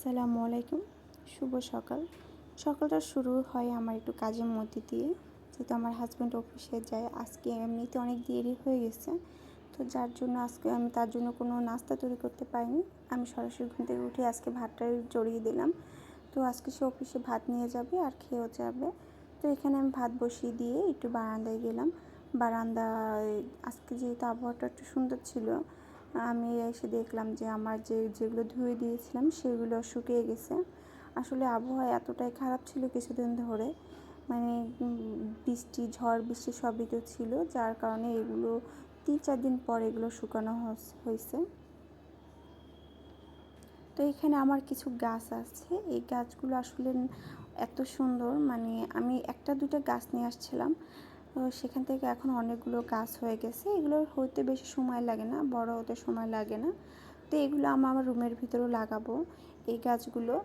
আসসালামু আলাইকুম। শুভ সকাল। সকালটা শুরু হয় আমার একটু কাজের মধ্যে দিয়ে, যেহেতু আমার হাজব্যান্ড অফিসে যায়। আজকে এমনিতে অনেক দেরি হয়ে গেছে, তো যার জন্য আজকে আমি তার জন্য কোনো নাস্তা তৈরি করতে পারিনি। আমি সরাসরি ঘুম থেকে উঠে আজকে ভাতটাই চড়িয়ে দিলাম। তো আজকে সে অফিসে ভাত নিয়ে যাবে আর খেয়েও যাবে। তো এখানে আমি ভাত বসিয়ে দিয়ে একটু বারান্দায় গেলাম। বারান্দায় আজকে যেহেতু আবহাওয়াটা একটু সুন্দর ছিল, আমি এসে দেখলাম যে আমার যেগুলো ধুয়ে দিয়েছিলাম সেগুলো শুকিয়ে গেছে। আসলে আবহাওয়া এতটাই খারাপ ছিল কিছুদিন ধরে, মানে বৃষ্টি, ঝড় বৃষ্টি সবই তো ছিল, যার কারণে এগুলো 3-4 দিন পর এগুলো শুকানো হয়েছে। তো এখানে আমার কিছু গাছ আছে, এই গাছগুলো আসলে এত সুন্দর, মানে আমি একটা দুটো গাছ নিয়ে আসছিলাম, তো সেখান থেকে এখন অনেকগুলো গাছ হয়ে গেছে। এগুলো হতে বেশি সময় লাগে না, বড় হতে সময় লাগে না। তো এগুলো আমার রুমের ভিতরেও লাগাবো এই গাছগুলো।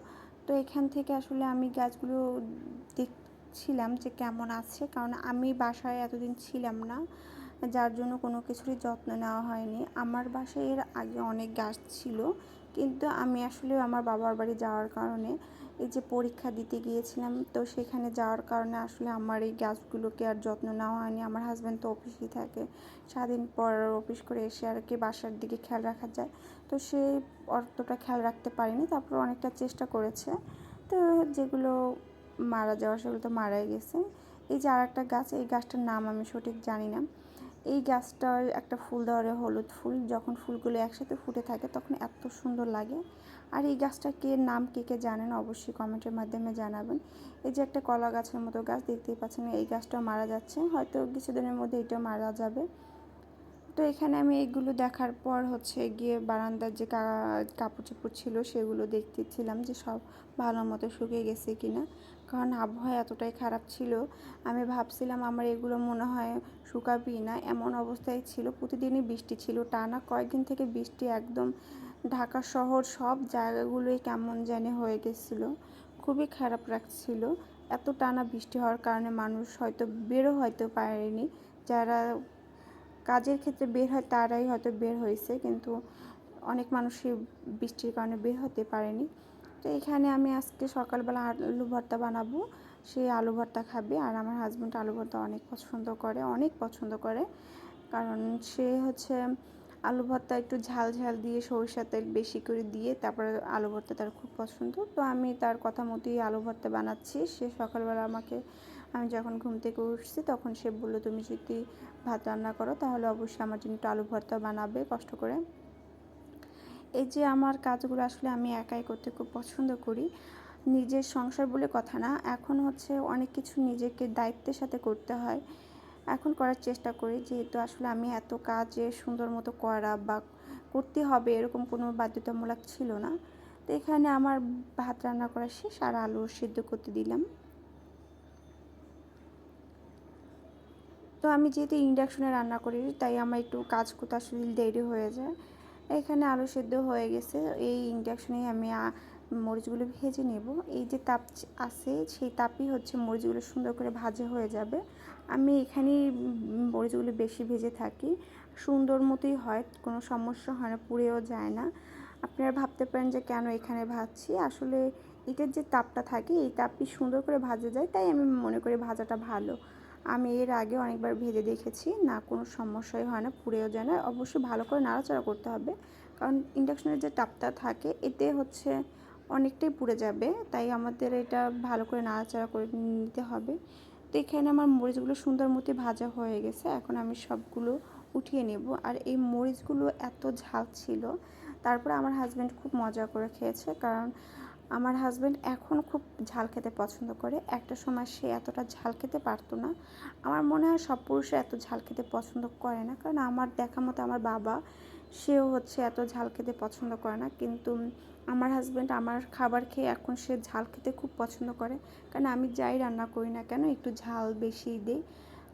তো এখান থেকে আসলে আমি গাছগুলো দেখছিলাম যে কেমন আছে, কারণ আমি বাসায় এতদিন ছিলাম না, যার জন্য কোনো কিছুরই যত্ন নেওয়া হয়নি। আমার বাসায় এর আগে অনেক গাছ ছিল, কিন্তু আমি আসলে আমার বাবার বাড়ি যাওয়ার কারণে, এই যে পরীক্ষা দিতে গিয়েছিলাম, তো সেখানে যাওয়ার কারণে আসলে আমার এই গাছগুলোকে আর যত্ন নেওয়া হয়নি। আমার হাজব্যান্ড তো অফিসেই থাকে, সারাদিন পর অফিস করে এসে আর কি বাসার দিকে খেয়াল রাখা যায়, তো সে অতটা খেয়াল রাখতে পারেনি। তারপর অনেকটা চেষ্টা করেছে, তো যেগুলো মারা যাওয়ার সেগুলো তো মারাই গেছে। এই যে আর একটা গাছ, এই গাছটার নাম আমি সঠিক জানি না। এই গাছটার একটা ফুল ধরে, হলুদ ফুল, যখন ফুলগুলো একসাথে ফুটে থাকে তখন এত সুন্দর লাগে। আর এই গাছটা কে নাম কে কে জানেন অবশ্যই কমেন্টের মাধ্যমে জানাবেন। এই যে একটা কলা গাছের মতো গাছ দেখতেই পাচ্ছেন, এই গাছটাও মারা যাচ্ছে, হয়তো কিছুদিনের মধ্যে এটাও মারা যাবে। তো এখানে আমি এইগুলো দেখার পর গিয়ে বারান্দার যে কাপড় চোপড় ছিল সেগুলো দেখতেছিলাম যে সব ভালো মতো শুকিয়ে গেছে কিনা, কারণ আবহাওয়া এতটাই খারাপ ছিল। আমি ভাবছিলাম আমার এগুলো মনে হয় শুকাবেই না, এমন অবস্থায় ছিল। প্রতিদিনই বৃষ্টি ছিল, টানা কয়েকদিন থেকে বৃষ্টি, একদম ঢাকা শহর সব জায়গাগুলোই কেমন জানি হয়ে গেছিলো, খুবই খারাপ লাগছিল। এত টানা বৃষ্টি হওয়ার কারণে মানুষ হয়তো হয়তো পারেনি, যারা কাজের ক্ষেত্রে বের হয় তারাই হয়তো বের হয়েছে, কিন্তু অনেক মানুষই বৃষ্টির কারণে বের হতে পারেনি। তো এখানে আমি আজকে সকালবেলা আলু ভর্তা বানাবো, সে আলু ভর্তা খাবে। আর আমার হাজব্যান্ড আলু ভর্তা অনেক পছন্দ করে, কারণ সে আলু ভর্তা একটু ঝাল ঝাল দিয়ে সরিষার তেল বেশি করে দিয়ে তারপরে আলু ভর্তা তার খুব পছন্দ। তো আমি তার কথা মতোই আলু ভর্তা বানাচ্ছি। সে সকালবেলা আমি যখন ঘুম থেকে উঠছি তখন সে বললো, তুমি যদি ভাত রান্না করো তাহলে অবশ্যই আমার জন্য একটু আলু ভর্তা বানাবে কষ্ট করে। এই যে আমার কাজগুলো আসলে আমি একাই করতে খুব পছন্দ করি। নিজের সংসার বলে কথা না, এখন অনেক কিছু নিজেকে দায়িত্বের সাথে করতে হয়, এখন করার চেষ্টা করি, যেহেতু আসলে আমি এত কাজে সুন্দর মতো করা বা করতে হবে এরকম কোনো বাধ্যতামূলক ছিল না। তো এখানে আমার ভাত রান্না করা শেষ, আর আলু সিদ্ধ করতে দিলাম। তো আমি যেহেতু ইন্ডাকশনে রান্না করি, তাই আমার একটু কাজ করতে আসলে দেরি হয়ে যায়। এখানে আলু সেদ্ধ হয়ে গেছে, এই ইন্ডাকশনেই আমি মরিচগুলো ভেজে নেব। এই যে তাপ আছে, সেই তাপই মরিচগুলো সুন্দর করে ভাজা হয়ে যাবে। আমি এখানেই মরিচগুলো বেশি ভেজে থাকি, সুন্দর মতোই হয়, কোনো সমস্যা হয় না, পুড়েও যায় না। আপনারা ভাবতে পারেন যে কেন এখানে ভাজছি, আসলে এটার যে তাপটা থাকে এই তাপই সুন্দর করে ভাজা যায়, তাই আমি মনে করি ভাজাটা ভালো। আমি এর আগে অনেকবার ভেজে দেখেছি, না কোনো সমস্যাই হয় না, পুড়েও যায় না। অবশ্যই ভালো করে নাড়াচাড়া করতে হবে, কারণ ইন্ডাকশনের যে তাপটা থাকে এতে অনেকটাই পুড়ে যাবে, তাই আমাদের এটা ভালো করে নাড়াচাড়া করে নিতে হবে। তো এখানে আমার মরিচগুলো সুন্দর মতো ভাজা হয়ে গেছে, এখন আমি সবগুলো উঠিয়ে নেব। আর এই মরিচগুলো এত ঝাল ছিল, তারপরে আমার হাজব্যান্ড খুব মজা করে খেয়েছে, কারণ আমার হাজব্যান্ড এখন খুব ঝাল খেতে পছন্দ করে, একটা সময় সে এতটা ঝাল খেতে পারতো না। আমার মনে হয় সব পুরুষরা এত ঝাল খেতে পছন্দ করে না, কারণ আমার দেখা মতো আমার বাবা, সেও এত ঝাল খেতে পছন্দ করে না, কিন্তু আমার হাজব্যান্ড আমার খাবার খেয়ে এখন সে ঝাল খেতে খুব পছন্দ করে, কারণ আমি যাই রান্না করি না কেন একটু ঝাল বেশি দিই।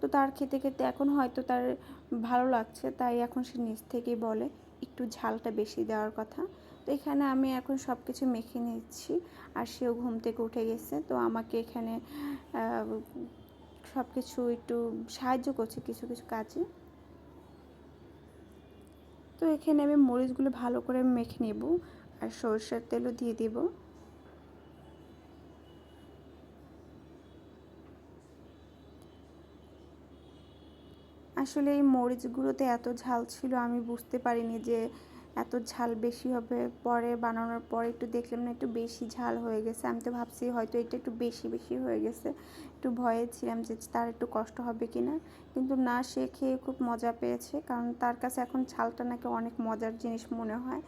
তো তার খেতে খেতে এখন হয়তো তার ভালো লাগছে, তাই এখন সে নিজ থেকেই বলে একটু ঝালটা বেশি দেওয়ার কথা। তো এখানে আমি এখন সব কিছু মেখে নিচ্ছি, আর সেও ঘুম থেকে উঠে গেছে, তো আমাকে এখানে সব কিছু একটু সাহায্য করছে কিছু কিছু কাজে। তো এখানে আমি মরিচগুলো ভালো করে মেখে নেব, আর সরষের তেলও দিয়ে দেব। আসলে এই মরিচগুলোতে এত ঝাল ছিল, আমি বুঝতে পারিনি যে এত ঝাল বেশি হবে। পরে বানানোর পরে একটু দেখলাম না, একটু বেশি ঝাল হয়ে গেছে। আমি তো ভাবছি হয়তো এটা একটু বেশি বেশি হয়ে গেছে, একটু ভয়ে ছিলাম যে তার একটু কষ্ট হবে কি না। কিন্তু না, সে খেয়ে খুব মজা পেয়েছে, কারণ তার কাছে এখন ঝালটা নাকি অনেক মজার জিনিস মনে হয়।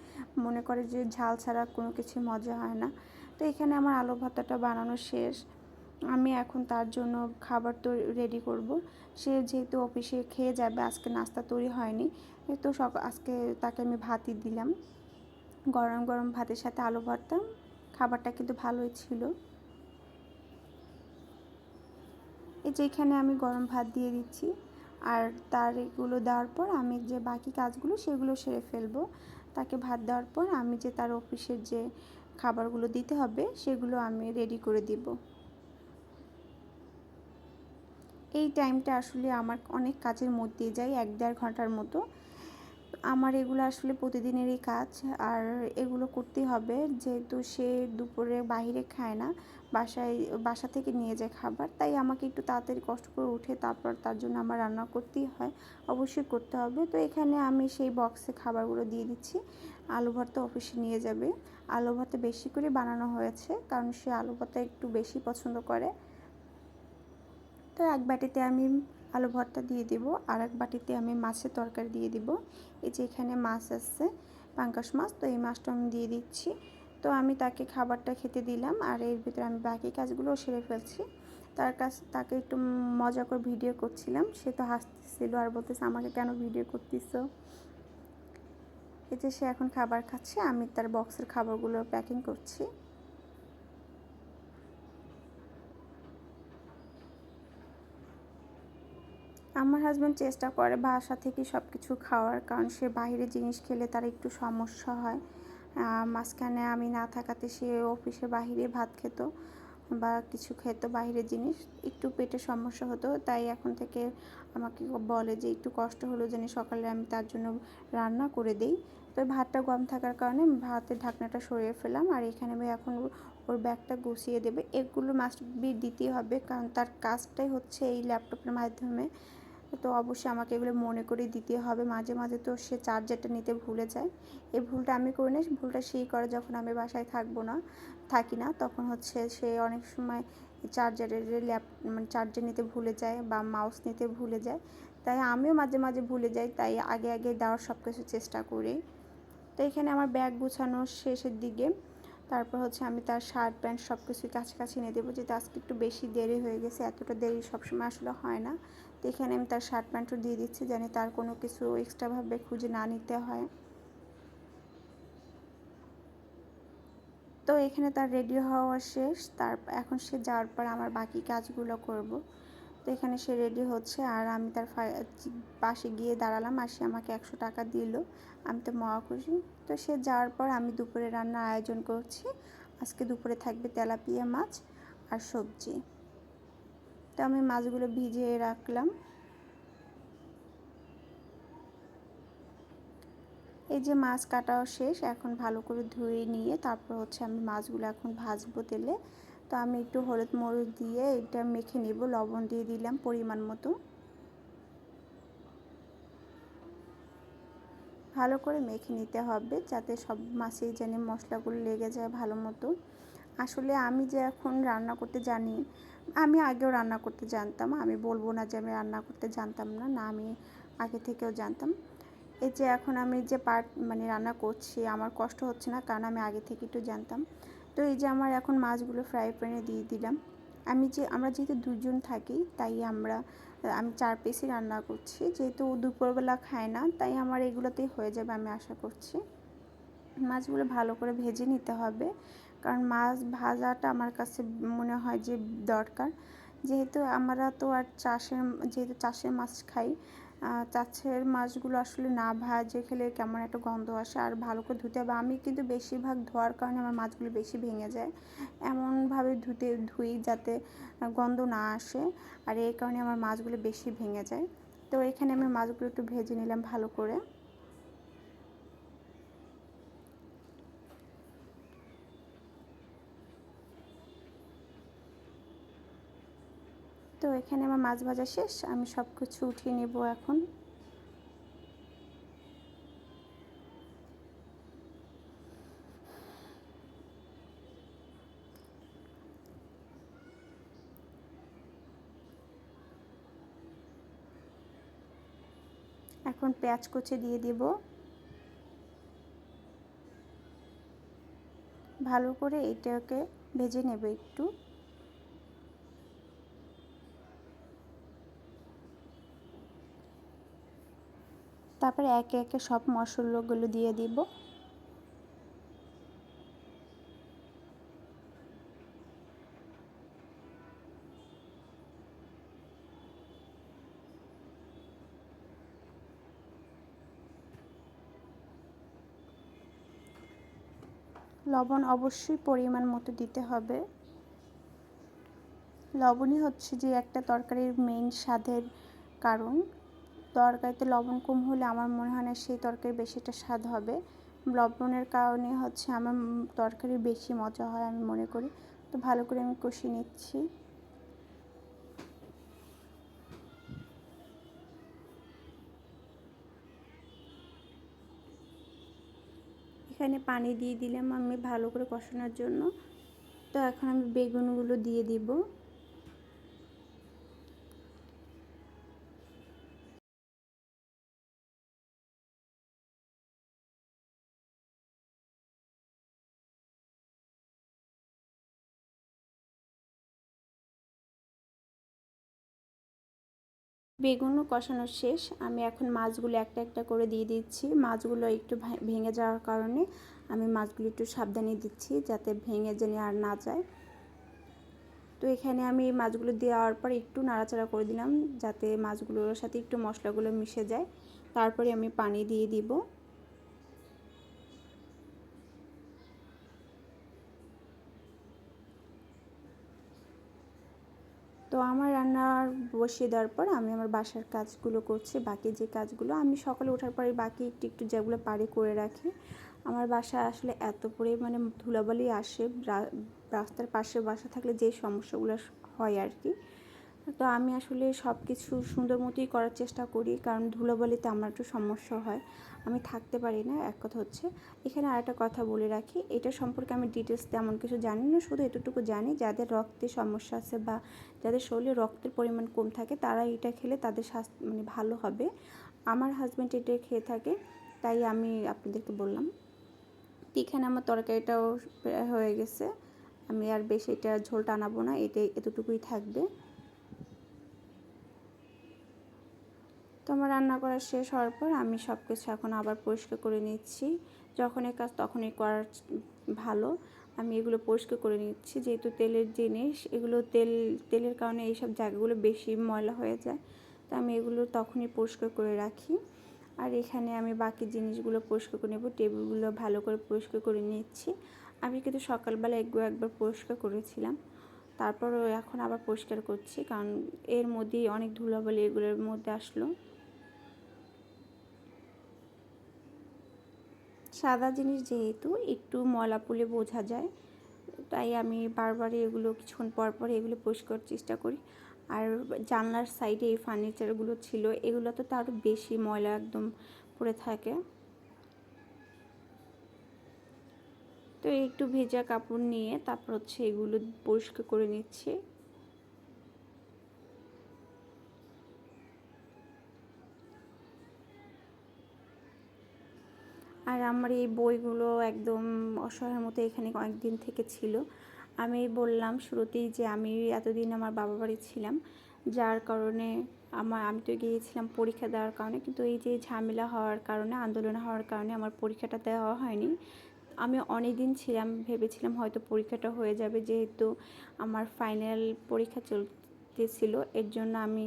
মনে করে যে ঝাল ছাড়া কোনো কিছু মজা হয় না। তো এখানে আমার আলু ভর্তাটা বানানো শেষ। আমি এখন তার জন্য খাবার তো রেডি করব। সে যেহেতু অফিসে খেয়ে যাবে, আজকে নাস্তা তৈরি হয়নি, তো আজকে তাকে আমি ভাতই দিলাম, গরম গরম ভাতের সাথে আলু ভর্তা। খাবারটা কিন্তু ভালোই ছিল। এই যে এখানে আমি গরম ভাত দিয়ে দিচ্ছি, আর তার এগুলো দেওয়ার পর আমি যে বাকি কাজগুলো সেগুলো সেরে ফেলবো। তাকে ভাত দেওয়ার পর আমি যে তার অফিসের যে খাবারগুলো দিতে হবে সেগুলো আমি রেডি করে দিব। এই টাইমটা আসলে আমার অনেক কাজের মধ্যে যায়, 1-1.5 ঘন্টার মতো। আমার এগুলো আসলে প্রতিদিনেরই কাজ, আর এগুলো করতেই হবে যেহেতু সে দুপুরে বাইরে খায় না, বাসা থেকে নিয়ে যায় খাবার। তাই আমাকে একটু তাড়াতাড়ি কষ্ট করে উঠে তারপর তার জন্য আমার রান্না করতেই হয়, অবশ্যই করতে হবে। তো এখানে আমি সেই বক্সে খাবারগুলো দিয়ে দিচ্ছি। আলু ভর্তা অফিসে নিয়ে যাবে। আলু ভর্তা বেশি করে বানানো হয়েছে, কারণ সে আলু ভর্তা একটু বেশি পছন্দ করে। তো এক বাটিতে আমি আলু ভর্তা দিয়ে দিব, আর এক বাটিতে আমি মাছের তরকারি দিয়ে দিব। এই যে এখানে মাছ আছে, পাঙ্গাস মাছ, তো এই মাছটা আমি দিয়ে দিচ্ছি। তো আমি তাকে খাবারটা খেতে দিলাম, আর এর ভিতরে আমি বাকি কাজগুলোও সেরে ফেলছি। তাকে একটু মজা করে ভিডিও করছিলাম, সে তো হাসতেছিল আর বলতেছে আমাকে কেন ভিডিও করতেছ। এই যে সে এখন খাবার খাচ্ছে, আমি তার বক্সের খাবারগুলো প্যাকিং করছি। আমার হাজব্যান্ড চেষ্টা করে বাসা থেকে সব কিছু খাওয়ার, কারণ সে বাইরে জিনিস খেলে তার একটু সমস্যা হয়। মাঝখানে আমি না থাকাতে সে অফিসে বাহিরে ভাত খেত বা কিছু খেত বাইরের জিনিস, একটু পেটে সমস্যা হতো। তাই এখন থেকে আমাকে বলে যে একটু কষ্ট হলো যেন সকালে আমি তার জন্য রান্না করে দিই। তো ভাতটা গরম থাকার কারণে ভাতের ঢাকনাটা সরিয়ে ফেলাম, আর এখানে আমি এখন ওর ব্যাগটা গুছিয়ে দেবে। এগুলো মাস্ট বি দিতেই হবে, কারণ তার কাজটাই হচ্ছে এই ল্যাপটপের মাধ্যমে। তো অবশ্যই আমাকে এগুলো মনে করে দিতে হবে। মাঝে মাঝে তো সে চার্জারটা নিতে ভুলে যায়। এই ভুলটা আমি করি না, ভুলটা সেই করে যখন আমি বাসায় থাকি না, তখন হচ্ছে সে অনেক সময় চার্জারের মানে চার্জার নিতে ভুলে যায় বা মাউস নিতে ভুলে যায়। তাই আমিও মাঝে মাঝে ভুলে যাই, তাই আগে আগে দেওয়ার সব কিছু চেষ্টা করি। তো এখানে আমার ব্যাগ গুছানোর শেষের দিকে। তারপর হচ্ছে আমি তার শার্ট প্যান্ট সব কিছুই কাছাকাছি নিয়ে দেবো, যেহেতু আজকে একটু বেশি দেরি হয়ে গেছে, এতটা দেরি সবসময় আসলে হয় না। তো এখানে আমি তার শার্ট প্যান্টও দিয়ে দিচ্ছি, যেন তার কোনো কিছু এক্সট্রাভাবে খুঁজে না নিতে হয়। তো এখানে তার রেডি হওয়া শেষ, এখন সে যাওয়ার পর আমার বাকি কাজগুলো করব। তো এখানে সে রেডি হচ্ছে, আর আমি তার পাশে গিয়ে দাঁড়ালাম, আর সে আমাকে 100 টাকা দিল। আমি তো মহা খুশি। তো সে যাওয়ার পর আমি দুপুরে রান্নার আয়োজন করছি। আজকে দুপুরে থাকবে তেলাপিয়া মাছ আর সবজি। তো আমি মাছগুলো ভিজিয়ে রাখলাম। এই যে মাছ কাটাও শেষ, এখন ভালো করে ধুয়ে নিয়ে তারপর হচ্ছে আমি মাছগুলো এখন ভাজবো তেলে। তো আমি একটু হলুদ মরিচ দিয়ে এটা মেখে নেব, লবণ দিয়ে দিলাম পরিমাণ মতো। ভালো করে মেখে নিতে হবে, যাতে সব মাছেই যেন মশলাগুলো লেগে যায় ভালো মতো। আসলে আমি যে এখন রান্না করতে জানি, আমি আগেও রান্না করতে জানতাম, আমি বলবো না যে আমি রান্না করতে জানতাম না, না আমি আগে থেকেও জানতাম। এই যে এখন আমি যে মানে রান্না করছি আমার কষ্ট হচ্ছে না, কারণ আমি আগে থেকে একটু জানতাম। তো এই যে আমার এখন মাছগুলো ফ্রাই প্যানে দিয়ে দিলাম। আমরা যেহেতু দুজন থাকি, তাই আমি 4 পিসই রান্না করছি, যেহেতু দুপুরবেলা খায় না, তাই আমার এগুলোতেই হয়ে যাবে আমি আশা করছি। মাছগুলো ভালো করে ভেজে নিতে হবে, কারণ মাছ ভাজাটা আমার কাছে মনে হয় যে দরকার। যেহেতু আমরা তো আর যেহেতু চাষের মাছ খাই, চাষের মাছগুলো আসলে না ভাজে খেলে কেমন একটা গন্ধ আসে, আর ভালো করে ধুতে হবে। আমি কিন্তু বেশিরভাগ ধোয়ার কারণে আমার মাছগুলো বেশি ভেঙে যায়। এমনভাবে ধুই যাতে গন্ধ না আসে, আর এই কারণে আমার মাছগুলো বেশি ভেঙে যায়। তো এখানে আমি মাছগুলো একটু ভেজে নিলাম ভালো করে। তো এখানে আমার মাছ ভাজা শেষ, আমি সব কিছু উঠিয়ে নেব এখন। এখন পেঁয়াজ কুচি দিয়ে দিব, ভালো করে এটাকে ভেজে নেব একটু। তারপরে একে একে সব মশলাগুলো দিয়ে দিব। লবণ অবশ্যই পরিমাণ মতো দিতে হবে। লবণই হচ্ছে যে একটা তরকারির মেইন স্বাদের কারণ। তরকারিতে লবণ কম হলে আমার মনে হয় না সেই তরকারি বেশি একটা স্বাদ হবে। লবণের কারণে হচ্ছে আমার তরকারি বেশি মজা হয় আমি মনে করি। তো ভালো করে আমি কষিয়ে নিচ্ছি। এখানে পানি দিয়ে দিলাম আমি ভালো করে কষানোর জন্য। তো এখন আমি বেগুনগুলো দিয়ে দিব। বেগুনও কষানো শেষ, আমি এখন মাছগুলো একটা একটা করে দিয়ে দিচ্ছি। মাছগুলো একটু ভেঙে যাওয়ার কারণে আমি মাছগুলো একটু সাবধানে দিচ্ছি যাতে ভেঙে যেন আর না যায়। তো এখানে আমি মাছগুলো দেওয়ার পর একটু নাড়াচাড়া করে দিলাম যাতে মাছগুলোর সাথে একটু মশলাগুলো মিশে যায়। তারপরে আমি পানি দিয়ে দিব। তো আমার রান্নার বসিয়ে দেওয়ার পর আমি আমার বাসার কাজগুলো করছি। বাকি যে কাজগুলো আমি সকালে ওঠার পরে বাকি একটু একটু যেগুলো পারি করে রাখি। আমার বাসায় আসলে এত পরিমাণে ধুলাবালি আসে, রাস্তার পাশে বাসা থাকলে যে সমস্যাগুলো হয় আর কি। তো আমি আসলে সব কিছু সুন্দর মতোই করার চেষ্টা করি, কারণ ধুলাবালিতে আমার একটু সমস্যা হয়, আমি থাকতে পারি না। এক কথা হচ্ছে, এখানে আরেকটা কথা বলে রাখি, এটা সম্পর্কে আমি ডিটেলস তেমন কিছু জানি না, শুধু এতটুকু জানি যাদের রক্তে সমস্যা আছে বা যাদের শরীরে রক্তের পরিমাণ কম থাকে তারা এটা খেলে তাদের স্বাস্থ্য মানে ভালো হবে। আমার হাজব্যান্ড এটা খেয়ে থাকে, তাই আমি আপনাদেরকে বললাম। তো এখানে আমার তরকারিটাও হয়ে গেছে, আমি আর বেশি এটা ঝোল টানাবো না, এটা এতটুকুই থাকবে। তো আমার রান্না করা শেষ হওয়ার পর আমি সব কিছু এখন আবার পরিষ্কার করে নিচ্ছি। যখন এই কাজ তখনই করার ভালো। আমি এগুলো পরিষ্কার করে নিচ্ছি, যেহেতু তেলের জিনিস এগুলো, তেলের কারণে এইসব জায়গাগুলো বেশি ময়লা হয়ে যায়। তো আমি এগুলো তখনই পরিষ্কার করে রাখি। আর এখানে আমি বাকি জিনিসগুলো পরিষ্কার করে নেব, টেবিলগুলো ভালো করে পরিষ্কার করে নিচ্ছি। আমি কিন্তু সকালবেলা একবার পরিষ্কার করেছিলাম, তারপরও এখন আবার পরিষ্কার করছি, কারণ এর মধ্যেই অনেক ধুলাবালি এগুলোর মধ্যে আসলো। সাদা জিনিস যেহেতু একটু ময়লা পড়লে বোঝা যায়, তাই আমি বারবার এগুলো কিছুক্ষণ পর পর এগুলো পরিষ্কার করার চেষ্টা করি। আর জানলার সাইডে এই ফার্নিচারগুলো ছিল, এগুলো তো আরও বেশি ময়লা একদম পড়ে থাকে। তো একটু ভেজা কাপড় নিয়ে তারপর হচ্ছে এগুলো পরিষ্কার করে নিচ্ছি। আর আমার এই বইগুলো একদম অসহায়ের মতো এখানে কয়েকদিন থেকে ছিল। আমি বললাম শুরুতেই যে আমি এতদিন আমার বাবা বাড়ি ছিলাম, যার কারণে আমি তো গিয়েছিলাম পরীক্ষা দেওয়ার কারণে, কিন্তু এই যে ঝামেলা হওয়ার কারণে, আন্দোলন হওয়ার কারণে আমার পরীক্ষাটা দেওয়া হয়নি। আমি অনেক দিন ছিলাম, ভেবেছিলাম হয়তো পরীক্ষাটা হয়ে যাবে, যেহেতু আমার ফাইনাল পরীক্ষা চলতেছিল, এর জন্য আমি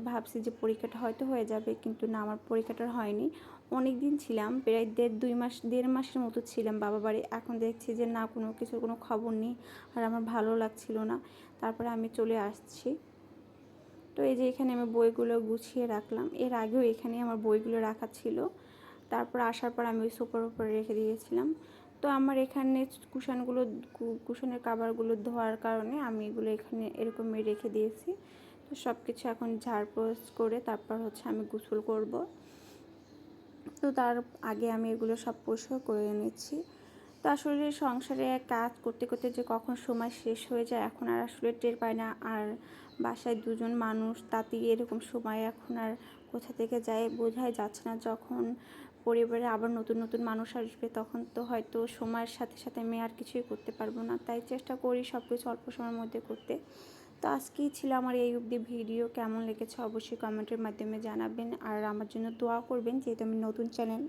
ভাবছি যে পরীক্ষাটা হয়তো হয়ে যাবে, কিন্তু না, আমার পরীক্ষাটা হয়নি। অনেক দিন ছিলাম, প্রায় দেড় মাসের মতো ছিলাম বাবা বাড়ি। এখন দেখছি যে না, কোনো কিছুর কোনো খবর নেই, আর আমার ভালো লাগছিল না, তারপরে আমি চলে আসছি। তো এই যে এখানে আমি বইগুলো গুছিয়ে রাখলাম, এর আগেও এখানে আমার বইগুলো রাখা ছিল, তারপর আসার পর আমি ওই সোফার উপরে রেখে দিয়েছিলাম। তো আমার এখানে কুশনের কাভারগুলো ধোয়ার কারণে আমি এগুলো এখানে এরকমই রেখে দিয়েছি। তো সব কিছু এখন ঝাড়পোছ করে তারপর হচ্ছে আমি গোসল করব। তো তার আগে আমি এগুলো সব পরিষ্কার করে নিচ্ছি। তো আসলে সংসারে কাজ করতে করতে যে কখন সময় শেষ হয়ে যায় এখন আর আসলে টের পাই না। আর বাসায় দুজন মানুষ, তাতেই এরকম সময় এখন আর কোথা থেকে যায় বোঝাই যাচ্ছে না। যখন পরিবারে আবার নতুন নতুন মানুষ আসবে তখন তো হয়তো সময়ের সাথে সাথে আমি আর কিছুই করতে পারবো না। তাই চেষ্টা করি সব কিছু অল্প সময়ের মধ্যে করতে। তো আজকেই ছিল আমার এই অবধি ভিডিও। কেমন লেগেছে অবশ্যই কমেন্টের মাধ্যমে জানাবেন। আর আমার জন্য দোয়া করবেন, যেহেতু আমি নতুন চ্যানেল।